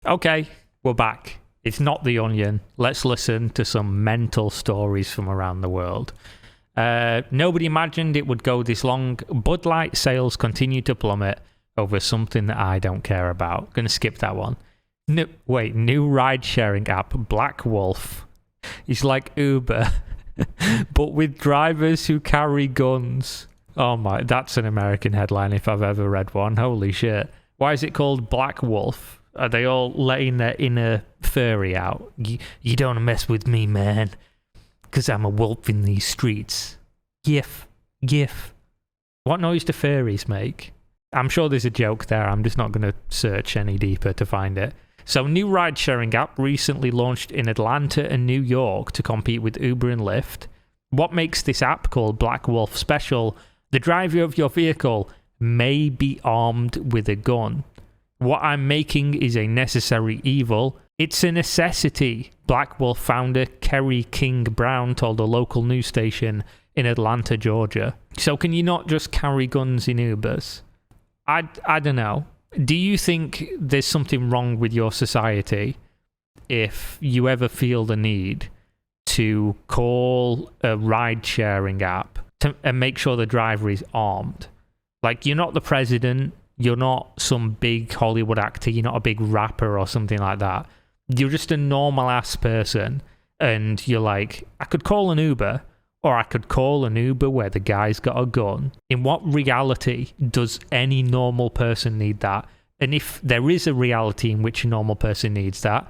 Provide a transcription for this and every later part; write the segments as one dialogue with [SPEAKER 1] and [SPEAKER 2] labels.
[SPEAKER 1] Okay, we're back. It's not The Onion. Let's listen to some mental stories from around the world. Nobody imagined it would go this long. Bud Light sales continue to plummet over something that I don't care about. Gonna skip that one. New ride-sharing app, Black Wolf, is like Uber, but with drivers who carry guns. Oh my, that's an American headline if I've ever read one. Holy shit. Why is it called Black Wolf? Are they all letting their inner furry out? You don't mess with me, man, because I'm a wolf in these streets. Gif. What noise do furries make? I'm sure there's a joke there. I'm just not going to search any deeper to find it. So, new ride-sharing app recently launched in Atlanta and New York to compete with Uber and Lyft. What makes this app called Black Wolf special? The driver of your vehicle may be armed with a gun. What I'm making is a necessary evil. It's a necessity, Black Wolf founder Kerry King Brown told a local news station in Atlanta, Georgia. So can you not just carry guns in Ubers? I don't know. Do you think there's something wrong with your society if you ever feel the need to call a ride-sharing app and make sure the driver is armed? Like, you're not the president, you're not some big Hollywood actor, you're not a big rapper or something like that. You're just a normal-ass person, and you're like, I could call an Uber, or I could call an Uber where the guy's got a gun. In what reality does any normal person need that? And if there is a reality in which a normal person needs that,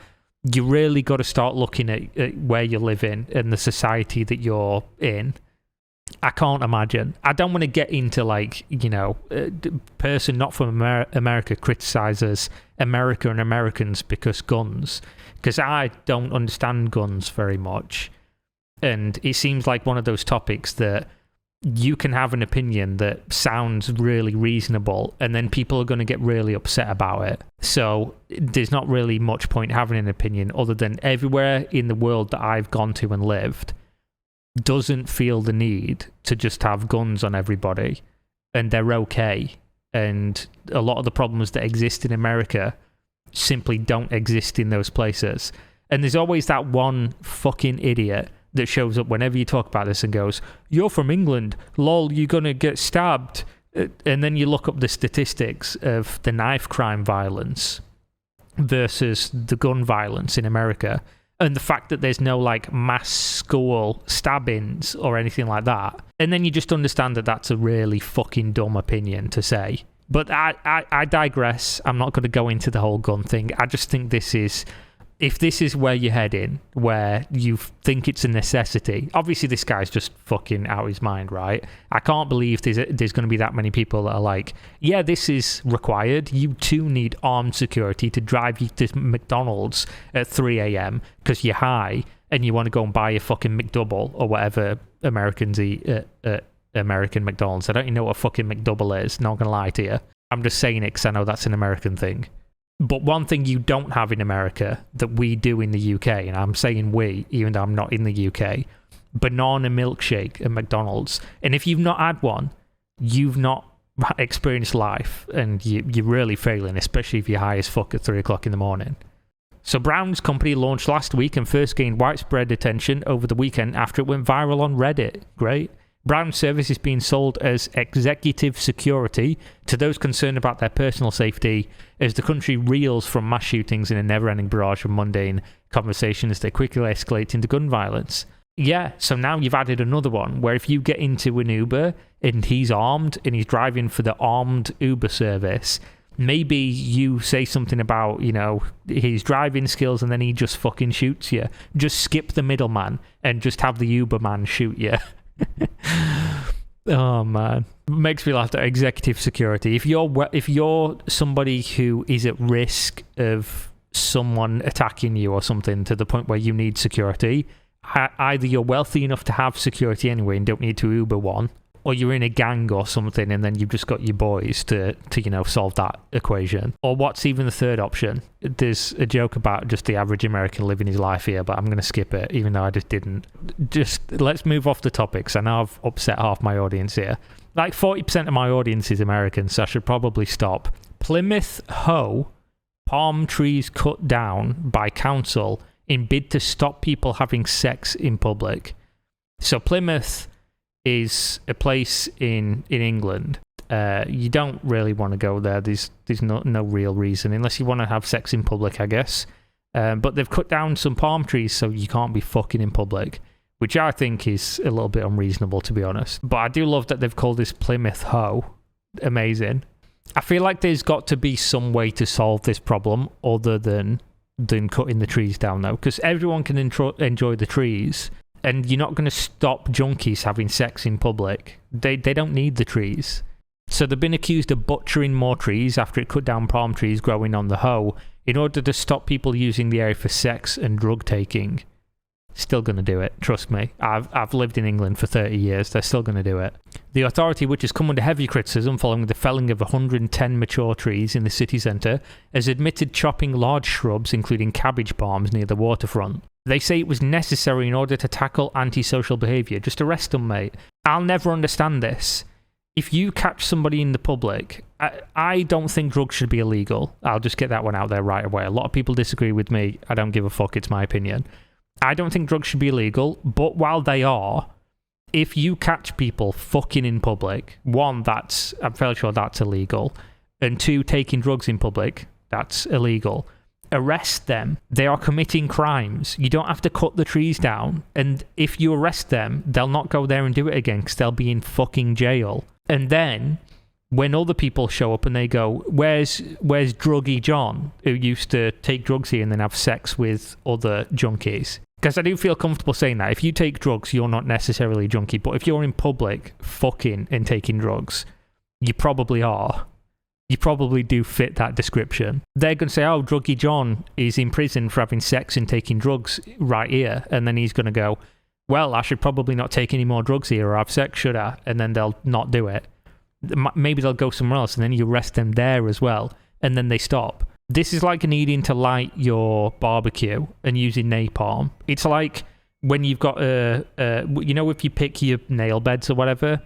[SPEAKER 1] you really got to start looking at where you live in and the society that you're in. I can't imagine. I don't want to get into, like, you know, a person not from America criticizes America and Americans because I don't understand guns very much. And it seems like one of those topics that you can have an opinion that sounds really reasonable, and then people are going to get really upset about it. So there's not really much point having an opinion other than everywhere in the world that I've gone to and lived doesn't feel the need to just have guns on everybody, and they're okay. And a lot of the problems that exist in America simply don't exist in those places. And there's always that one fucking idiot that shows up whenever you talk about this and goes, you're from England, lol, you're gonna get stabbed. And then you look up the statistics of the knife crime violence versus the gun violence in America, and the fact that there's no, like, mass school stabbings or anything like that. And then you just understand that that's a really fucking dumb opinion to say. But I digress. I'm not going to go into the whole gun thing. I just think if this is where you're heading, where you think it's a necessity, obviously this guy's just fucking out of his mind, right? I can't believe there's going to be that many people that are like, yeah, this is required. You too need armed security to drive you to McDonald's at 3 a.m. because you're high and you want to go and buy a fucking McDouble or whatever Americans eat at American McDonald's. I don't even know what a fucking McDouble is, not going to lie to you. I'm just saying it because I know that's an American thing. But one thing you don't have in America that we do in the UK, and I'm saying we, even though I'm not in the UK, banana milkshake at McDonald's. And if you've not had one, you've not experienced life, and you're really failing, especially if you're high as fuck at 3 o'clock in the morning. So Brown's company launched last week and first gained widespread attention over the weekend after it went viral on Reddit. Great. Brown's service is being sold as executive security to those concerned about their personal safety as the country reels from mass shootings in a never-ending barrage of mundane conversations that quickly escalate into gun violence. Yeah, so now you've added another one where if you get into an Uber and he's armed and he's driving for the armed Uber service, maybe you say something about, you know, his driving skills and then he just fucking shoots you. Just skip the middleman and just have the Uber man shoot you. Oh man, makes me laugh. That executive security. If you're somebody who is at risk of someone attacking you or something to the point where you need security, either you're wealthy enough to have security anyway and don't need to Uber one, or you're in a gang or something and then you've just got your boys to you know, solve that equation. Or what's even the third option? There's a joke about just the average American living his life here, but I'm going to skip it, even though I just didn't. Just let's move off the topics. I know I've upset half my audience here. Like 40% of my audience is American, so I should probably stop. Plymouth Hoe palm trees cut down by council in bid to stop people having sex in public. So Plymouth is a place in England. You don't really want to go there. There's no real reason, unless you want to have sex in public, I guess. But they've cut down some palm trees so you can't be fucking in public, which I think is a little bit unreasonable, to be honest. But I do love that they've called this Plymouth Hoe. Amazing. I feel like there's got to be some way to solve this problem other than cutting the trees down, though, because everyone can enjoy the trees, and you're not going to stop junkies having sex in public. They don't need the trees. So they've been accused of butchering more trees after it cut down palm trees growing on the Hoe in order to stop people using the area for sex and drug taking. Still going to do it, trust me. I've lived in England for 30 years. They're still going to do it. The authority, which has come under heavy criticism following the felling of 110 mature trees in the city centre, has admitted chopping large shrubs, including cabbage palms, near the waterfront. They say it was necessary in order to tackle antisocial behaviour. Just arrest them, mate. I'll never understand this. If you catch somebody in the public, I don't think drugs should be illegal. I'll just get that one out there right away. A lot of people disagree with me. I don't give a fuck. It's my opinion. I don't think drugs should be illegal, but while they are, if you catch people fucking in public, one, I'm fairly sure that's illegal, and two, taking drugs in public, that's illegal. Arrest them. They are committing crimes. You don't have to cut the trees down, and if you arrest them, they'll not go there and do it again because they'll be in fucking jail. And then, when other people show up and they go, where's Druggy John, who used to take drugs here and then have sex with other junkies? Because I do feel comfortable saying that. If you take drugs, you're not necessarily a junkie. But if you're in public fucking and taking drugs, you probably are. You probably do fit that description. They're going to say, oh, Druggy John is in prison for having sex and taking drugs right here. And then he's going to go, well, I should probably not take any more drugs here or have sex, should I? And then they'll not do it. Maybe they'll go somewhere else and then you arrest them there as well. And then they stop. This is like needing to light your barbecue and using napalm. It's like when you've got if you pick your nail beds or whatever,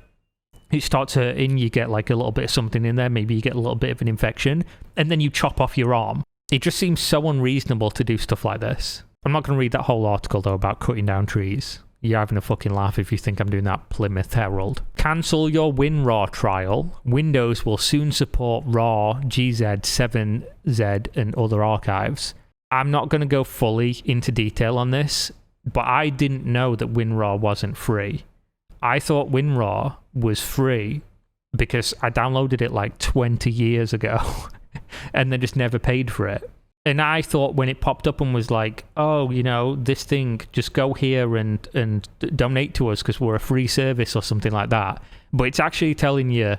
[SPEAKER 1] it starts hurting, you get like a little bit of something in there, maybe you get a little bit of an infection, and then you chop off your arm. It just seems so unreasonable to do stuff like this. I'm not going to read that whole article, though, about cutting down trees. You're having a fucking laugh if you think I'm doing that, Plymouth Herald. Cancel your WinRAR trial. Windows will soon support RAR, GZ, 7Z, and other archives. I'm not going to go fully into detail on this, but I didn't know that WinRAR wasn't free. I thought WinRAR was free because I downloaded it like 20 years ago and then just never paid for it. And I thought when it popped up and was like, oh, this thing, just go here and donate to us because we're a free service or something like that. But it's actually telling you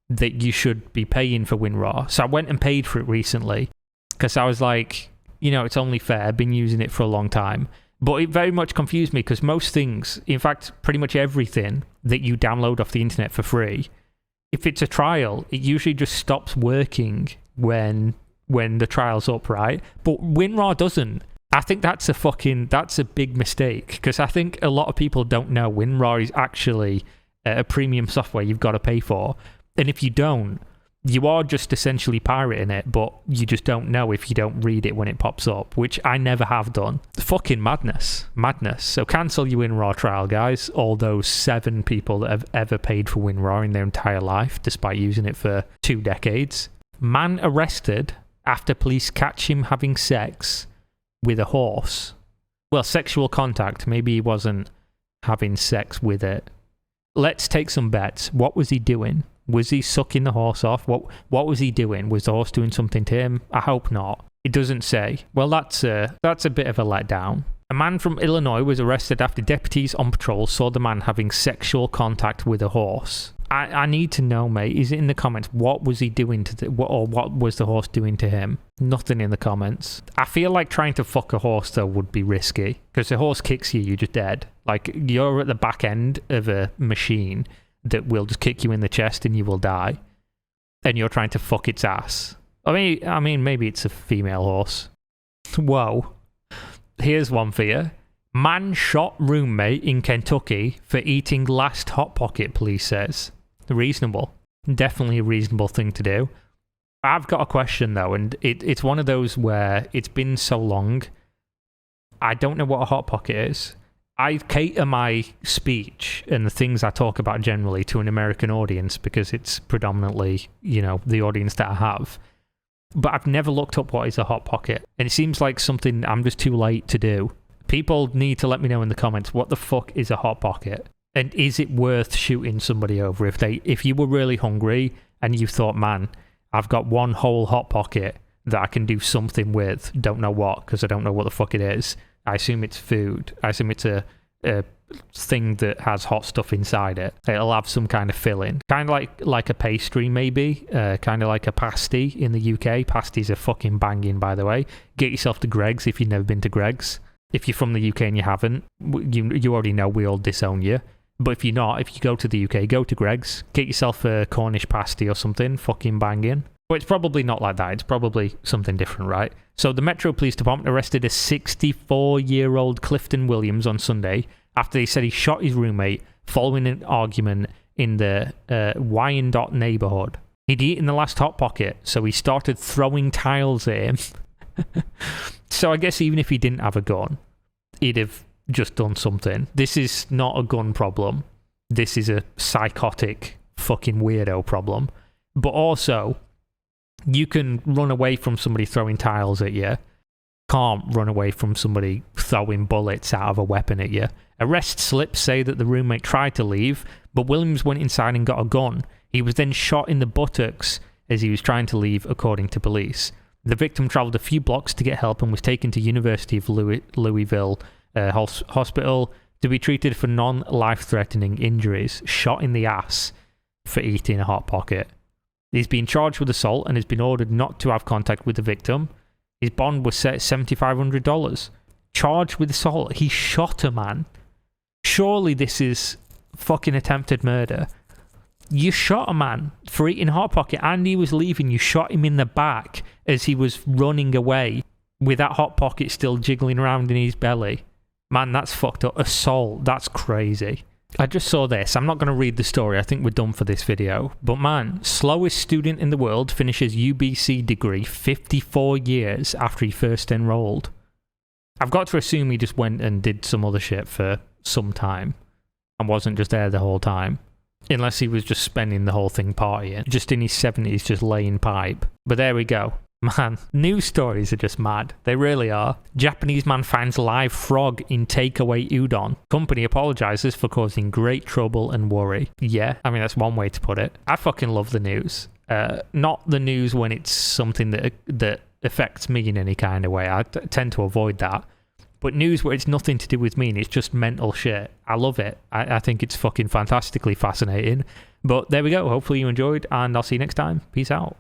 [SPEAKER 1] that you should be paying for WinRAR. So I went and paid for it recently because I was like, it's only fair. I've been using it for a long time. But it very much confused me because most things, in fact, pretty much everything that you download off the internet for free, if it's a trial, it usually just stops working when the trial's up, right? But WinRAR doesn't. I think that's a big mistake because I think a lot of people don't know WinRAR is actually a premium software you've got to pay for. And if you don't, you are just essentially pirating it, but you just don't know if you don't read it when it pops up, which I never have done. Fucking madness. So cancel your WinRAR trial, guys. All those 7 people that have ever paid for WinRAR in their entire life, despite using it for 2 decades. Man arrested after police catch him having sex with a horse. Well, sexual contact. Maybe he wasn't having sex with it. Let's take some bets. What was he doing? Was he sucking the horse off? What was he doing? Was the horse doing something to him? I hope not. It doesn't say. Well, that's a bit of a letdown. A man from Illinois was arrested after deputies on patrol saw the man having sexual contact with a horse. I need to know, mate. Is it in the comments? What was he doing what was the horse doing to him? Nothing in the comments. I feel like trying to fuck a horse, though, would be risky. Because the horse kicks you, you're just dead. Like, you're at the back end of a machine that will just kick you in the chest and you will die. And you're trying to fuck its ass. I mean, maybe it's a female horse. Whoa. Here's one for you. Man shot roommate in Kentucky for eating last Hot Pocket, police says. Reasonable. Definitely a reasonable thing to do. I've got a question though, and it's one of those where it's been so long, I don't know what a Hot Pocket is. I cater my speech and the things I talk about generally to an American audience because it's predominantly, the audience that I have. But I've never looked up what is a Hot Pocket, and it seems like something I'm just too late to do. People need to let me know in the comments, what the fuck is a Hot Pocket? And is it worth shooting somebody over if you were really hungry and you thought, man, I've got one whole Hot Pocket that I can do something with, don't know what, because I don't know what the fuck it is. I assume it's food. I assume it's a thing that has hot stuff inside it. It'll have some kind of filling. Kind of like a pastry, maybe. Kind of like a pasty in the UK. Pasties are fucking banging, by the way. Get yourself to Greggs if you've never been to Greggs. If you're from the UK and you haven't, you already know we all disown you. But if you're not, if you go to the UK, go to Greggs. Get yourself a Cornish pasty or something. Fucking banging. But it's probably not like that. It's probably something different, right? So the Metro Police Department arrested a 64-year-old Clifton Williams on Sunday after they said he shot his roommate following an argument in the Wyandotte neighborhood. He'd eaten the last Hot Pocket, so he started throwing tiles at him. So I guess even if he didn't have a gun, he'd have just done something. This is not a gun problem. This is a psychotic fucking weirdo problem. But also, you can run away from somebody throwing tiles at you. Can't run away from somebody throwing bullets out of a weapon at you. Arrest slips say that the roommate tried to leave, but Williams went inside and got a gun. He was then shot in the buttocks as he was trying to leave, according to police. The victim travelled a few blocks to get help and was taken to University of Louisville Hospital to be treated for non-life-threatening injuries, shot in the ass for eating a Hot Pocket. He's been charged with assault and has been ordered not to have contact with the victim. His bond was set at $7,500. Charged with assault. He shot a man. Surely this is fucking attempted murder. You shot a man for eating a Hot Pocket and he was leaving. You shot him in the back as he was running away with that Hot Pocket still jiggling around in his belly. Man, that's fucked up. Assault. That's crazy. I just saw this. I'm not going to read the story. I think we're done for this video. But man, slowest student in the world finishes UBC degree 54 years after he first enrolled. I've got to assume he just went and did some other shit for some time and wasn't just there the whole time. Unless he was just spending the whole thing partying. Just in his 70s, just laying pipe. But there we go. Man, news stories are just mad. They really are. Japanese man finds live frog in takeaway udon. Company apologizes for causing great trouble and worry. Yeah, I mean, that's one way to put it. I fucking love the news. Not the news when it's something that affects me in any kind of way. I tend to avoid that. But news where it's nothing to do with me and it's just mental shit. I love it. I think it's fucking fantastically fascinating. But there we go. Hopefully you enjoyed and I'll see you next time. Peace out.